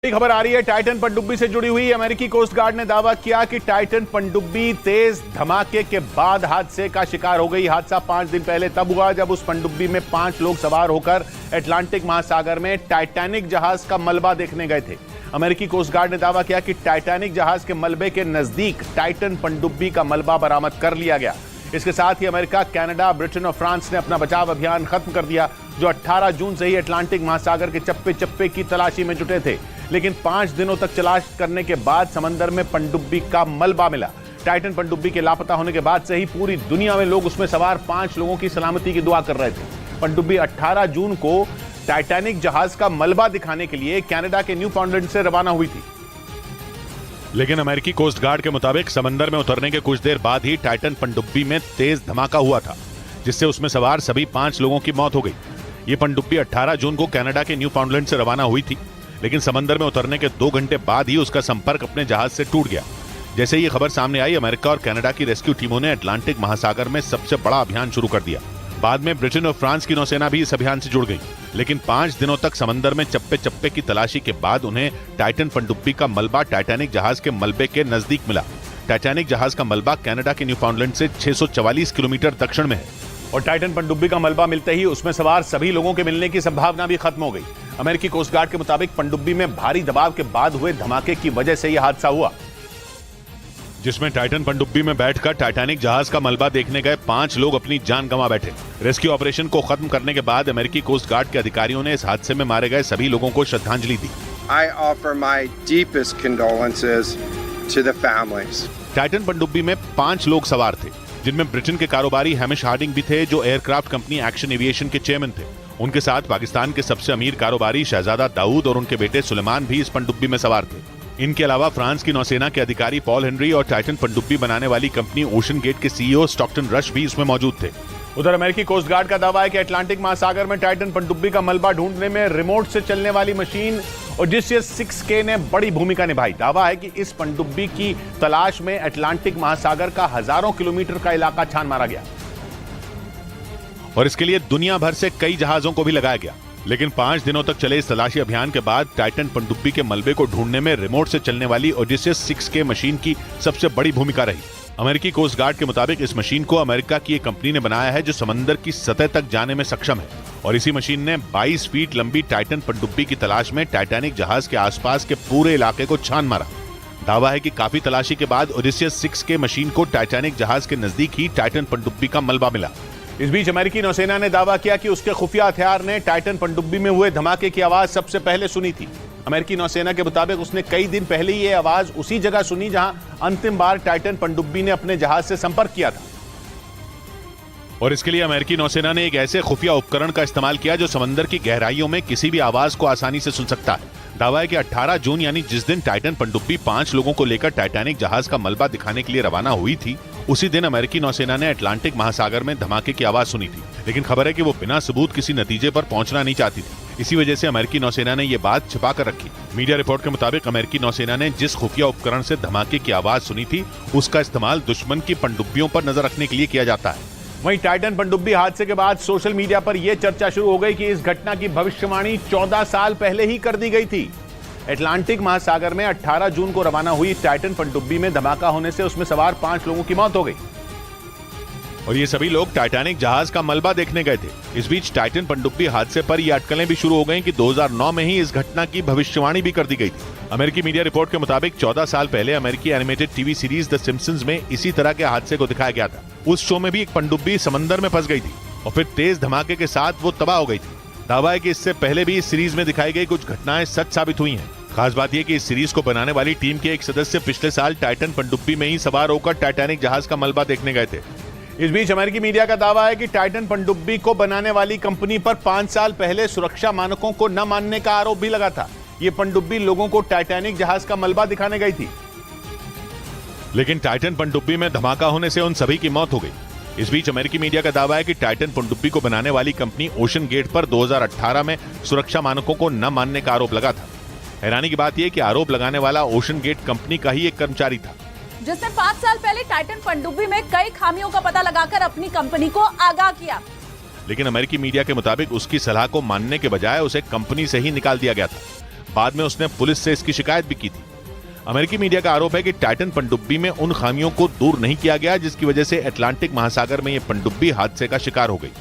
खबर आ रही है टाइटन पनडुब्बी से जुड़ी हुई। अमेरिकी कोस्ट गार्ड ने दावा किया कि टाइटन पनडुब्बी तेज धमाके के बाद हादसे का शिकार हो गई। हादसा 5 दिन पहले तब हुआ जब उस पनडुब्बी में 5 लोग सवार होकर अटलांटिक महासागर में टाइटैनिक जहाज का मलबा देखने गए थे। अमेरिकी कोस्ट गार्ड ने दावा किया कि टाइटैनिक जहाज के मलबे के नजदीक टाइटन पनडुब्बी का मलबा बरामद कर लिया गया। इसके साथ ही अमेरिका, कनाडा, ब्रिटेन और फ्रांस ने अपना बचाव अभियान खत्म कर दिया, जो 18 जून से ही अटलांटिक महासागर के चप्पे चप्पे की तलाशी में जुटे थे। लेकिन 5 दिनों तक तलाश करने के बाद समंदर में पनडुब्बी का मलबा मिला। टाइटन पनडुब्बी के लापता होने के बाद से ही पूरी दुनिया में लोग उसमें सवार 5 लोगों की सलामती की दुआ कर रहे थे। पनडुब्बी 18 जून को टाइटैनिक जहाज का मलबा दिखाने के लिए कनाडा के न्यू फाउंडलैंड से रवाना हुई थी। लेकिन अमेरिकी कोस्ट गार्ड के मुताबिक समंदर में उतरने के कुछ देर बाद ही टाइटन पनडुब्बी में तेज धमाका हुआ था, जिससे उसमें सवार सभी 5 लोगों की मौत हो गई। ये पनडुब्बी 18 जून को कनाडा के न्यू फाउंडलैंड से रवाना हुई थी, लेकिन समंदर में उतरने के 2 घंटे बाद ही उसका संपर्क अपने जहाज से टूट गया। जैसे ये खबर सामने आई, अमेरिका और कनाडा की रेस्क्यू टीमों ने अटलांटिक महासागर में सबसे बड़ा अभियान शुरू कर दिया। बाद में ब्रिटेन और फ्रांस की नौसेना भी इस अभियान से जुड़ गई। लेकिन 5 दिनों तक समंदर में चप्पे चप्पे की तलाशी के बाद उन्हें टाइटन पनडुब्बी का मलबा टाइटैनिक जहाज के मलबे के नजदीक मिला। टाइटैनिक जहाज का मलबा कनाडा के न्यू फाउंडलैंड से 644 किलोमीटर दक्षिण में है और टाइटन पनडुब्बी का मलबा मिलते ही उसमें सवार सभी लोगों के मिलने की संभावना भी खत्म हो गई। अमेरिकी कोस्ट गार्ड के मुताबिक पनडुब्बी में भारी दबाव के बाद हुए धमाके की वजह से यह हादसा हुआ, जिसमें टाइटन पनडुब्बी में बैठकर टाइटैनिक जहाज का मलबा देखने गए 5 लोग अपनी जान गंवा बैठे। रेस्क्यू ऑपरेशन को खत्म करने के बाद अमेरिकी कोस्ट गार्ड के अधिकारियों ने इस हादसे में मारे गए सभी लोगों को श्रद्धांजलि दी। I offer my deepest condolences to the families. Titan पनडुब्बी में 5 लोग सवार थे, जिनमें ब्रिटेन के कारोबारी हैमिश हार्डिंग भी थे, जो एयरक्राफ्ट कंपनी एक्शन एविएशन के चेयरमैन थे। उनके साथ पाकिस्तान के सबसे अमीर कारोबारी शहजादा दाऊद और उनके बेटे सुलेमान भी इस पनडुब्बी में सवार थे। इनके अलावा फ्रांस की नौसेना के अधिकारी पॉल हेनरी और टाइटन पनडुब्बी बनाने वाली कंपनी ओशन गेट के सीईओ स्टॉकटन रश भी इसमें मौजूद थे। उधर अमेरिकी कोस्ट गार्ड का दावा है कि अटलांटिक महासागर में टाइटन पनडुब्बी का मलबा ढूंढने में रिमोट से चलने वाली मशीन ओडिसियस 6K ने बड़ी भूमिका निभाई। दावा है कि इस पनडुब्बी की तलाश में अटलांटिक महासागर का हजारों किलोमीटर का इलाका छान मारा गया और इसके लिए दुनिया भर से कई जहाजों को भी लगाया गया। लेकिन 5 दिनों तक चले इस तलाशी अभियान के बाद टाइटन पनडुब्बी के मलबे को ढूंढने में रिमोट से चलने वाली ओडिसियस 6K मशीन की सबसे बड़ी भूमिका रही। अमेरिकी कोस्ट गार्ड के मुताबिक इस मशीन को अमेरिका की एक कंपनी ने बनाया है, जो समंदर की सतह तक जाने में सक्षम है, और इसी मशीन ने 22 फीट लंबी टाइटन पनडुब्बी की तलाश में टाइटैनिक जहाज के आसपास के पूरे इलाके को छान मारा। दावा है कि काफी तलाशी के बाद ओडिसियस 6K मशीन को टाइटैनिक जहाज के नजदीक ही टाइटन पनडुब्बी का मलबा मिला। इस बीच अमेरिकी नौसेना ने दावा किया कि उसके खुफिया हथियार ने टाइटन पनडुब्बी में हुए धमाके की आवाज सबसे पहले सुनी थी। अमेरिकी नौसेना के मुताबिक उसने कई दिन पहले ही यह आवाज उसी जगह सुनी जहां अंतिम बार टाइटन पनडुब्बी ने अपने जहाज से संपर्क किया था। और इसके लिए अमेरिकी नौसेना ने एक ऐसे खुफिया उपकरण का इस्तेमाल किया जो समंदर की गहराइयों में किसी भी आवाज को आसानी से सुन सकता है। दावा है कि 18 जून यानी जिस दिन टाइटन पनडुब्बी 5 लोगों को लेकर टाइटैनिक जहाज का मलबा दिखाने के लिए रवाना हुई थी, उसी दिन अमेरिकी नौसेना ने अटलांटिक महासागर में धमाके की आवाज सुनी थी। लेकिन खबर है कि वो बिना सबूत किसी नतीजे पर पहुंचना नहीं चाहती थी। इसी वजह से अमेरिकी नौसेना ने ये बात छिपा कर रखी। मीडिया रिपोर्ट के मुताबिक अमेरिकी नौसेना ने जिस खुफिया उपकरण से धमाके की आवाज सुनी थी, उसका इस्तेमाल दुश्मन की पनडुब्बियों पर नजर रखने के लिए किया जाता है। वहीं टाइटन पनडुब्बी हादसे के बाद सोशल मीडिया पर यह चर्चा शुरू हो गई कि इस घटना की भविष्यवाणी 14 साल पहले ही कर दी गई थी। अटलांटिक महासागर में 18 जून को रवाना हुई टाइटन पनडुब्बी में धमाका होने से उसमें सवार 5 लोगों की मौत हो गई और ये सभी लोग टाइटैनिक जहाज का मलबा देखने गए थे। इस बीच टाइटन पनडुब्बी हादसे पर ये अटकलें भी शुरू हो गईं कि 2009 में ही इस घटना की भविष्यवाणी भी कर दी गई थी। अमेरिकी मीडिया रिपोर्ट के मुताबिक 14 साल पहले अमेरिकी animated TV series the Simpsons में इसी तरह के हादसे को दिखाया गया था। उस शो में भी एक पनडुब्बी समंदर में फंस गई थी और फिर तेज धमाके के साथ वो तबाह हो गई थी। दावा है कि इससे पहले भी इस सीरीज में दिखाई गई कुछ घटनाएं सच साबित हुई हैं। खास बात यह कि इस सीरीज को बनाने वाली टीम के एक सदस्य पिछले साल टाइटन पनडुब्बी में ही सवार होकर टाइटैनिक जहाज का मलबा देखने गए थे। इस बीच अमेरिकी मीडिया का दावा है कि टाइटन पनडुब्बी को बनाने वाली कंपनी पर 5 साल पहले सुरक्षा मानकों को न मानने का आरोप भी लगा था। ये पनडुब्बी लोगों को टाइटैनिक जहाज का मलबा दिखाने गई थी, लेकिन टाइटन पनडुब्बी में धमाका होने से उन सभी की मौत हो गई। इस बीच अमेरिकी मीडिया का दावा है कि टाइटन पनडुब्बी को बनाने वाली कंपनी ओशन गेट पर 2018 में सुरक्षा मानकों को न मानने का आरोप लगा था। हैरानी की बात यह कि आरोप लगाने वाला ओशन गेट कंपनी का ही एक कर्मचारी था, जिसने 5 साल पहले टाइटन पनडुब्बी में कई खामियों का पता लगाकर अपनी कंपनी को आगाह किया। लेकिन अमेरिकी मीडिया के मुताबिक उसकी सलाह को मानने के बजाय उसे कंपनी से ही निकाल दिया गया था। बाद में उसने पुलिस से इसकी शिकायत भी की थी। अमेरिकी मीडिया का आरोप है कि टाइटन पनडुब्बी में उन खामियों को दूर नहीं किया गया जिसकी वजह से अटलांटिक महासागर में यह पनडुब्बी हादसे का शिकार हो गई।